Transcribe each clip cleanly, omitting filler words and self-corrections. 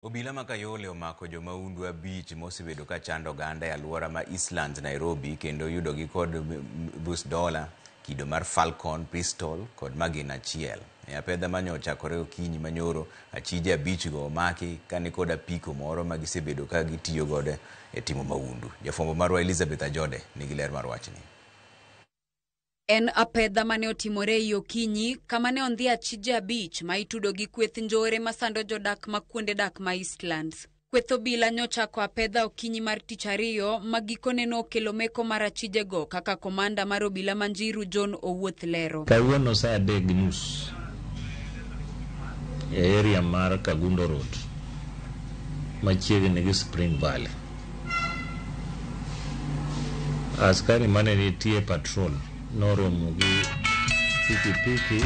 Obila ma Kayole omako jomaundu abich mosebedo ka chando oganda e alwora ma Eastlands, Nairobi, kendo yudogi kod $, kido mar Falcon pistol kod magina achiel. E apedha mane ochakore okinyi manyoro, achije abichgo omaki kani kod apiko moro ma gisebedo ka gitiyo godo e timo maundu. Jafwambo marwa Elizabeth Ajode nigi ler mar wachni. En apedha mane otimore ei okinyi kama ne ondhi achije abich ma itudo gi kweth njore masando jodak ma kuonde dak ma Eastlands. Kweth obila nyochako apedha okinyi mar tich ariyo ma gikone no okelo meko mar achijego kaka komanda mar obila Manjiru John Owuoth lero. Kawuono saa 3:30 e area mar Kagundo Road machiegni gi Spring Valley. Askari mane nitie patrol noromo gi pikipiki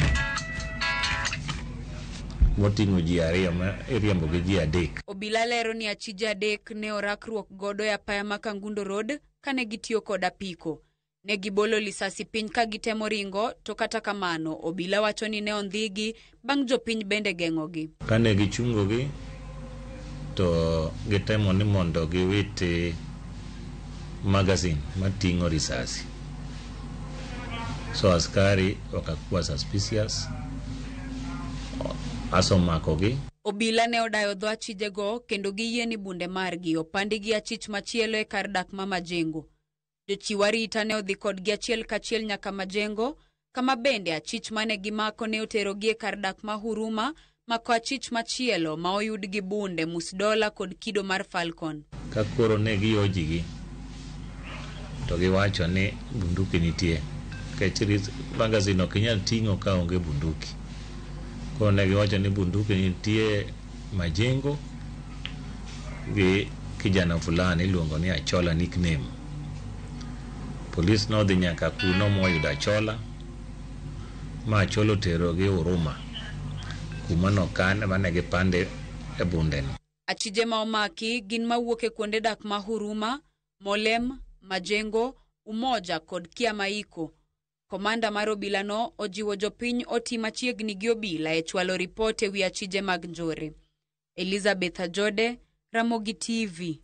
moting'o ji ariyo ma iriembo gi ji adek. Obila lero ni achije adek ne orakruok godo e apaya ma Kangundo Road kane gitiyo kod apiko. Ne gibolo lisasi piny ka gitemo ringo, to kata kamano obila wacho ni ne ondhigi bang' jopiny bende geng'ogi. Kane gichungogi to gitemo ni mondo giwiti magazine mating'o risasi. So askari wakakuwa suspicious, asomakogi. Obila ne odayo dho achijego kendo giyie ni bunde margi opandi gi achich machielo e kar dak ma Majengo. Jochiw arita ne odhi kodgi achiel kachiel nyaka Majengo, kama bende achich mane gimako ne oterogi e kar dak ma Huruma, mako achich machielo ma oyud gi bunde $, kod kido mar Falcon. Kakoro ne giyojigi to giwacho ni bunduki nitie. Kechiri magazine ok inyal ting'o ka onge bunduki. Koro ne giwacho ni bunduki nitie Majengo gi kijana fulani iluongo ni Achola nickname. Polis nodhi nyaka kuno moyudo Achola ma Achola oterogi Huruma kuma nokan mane gipande e bundeno. Achije ma omaki gin mawuok e kuonde dak ma Huruma, Molem, Majengo, Umoja kod Kiamaiko. Komanda mar obila no ojiwo jopiny oti machiegni gi obila e chwalo ripot e wi achije mag njore. Elizabeth Ajode, Ramogi TV.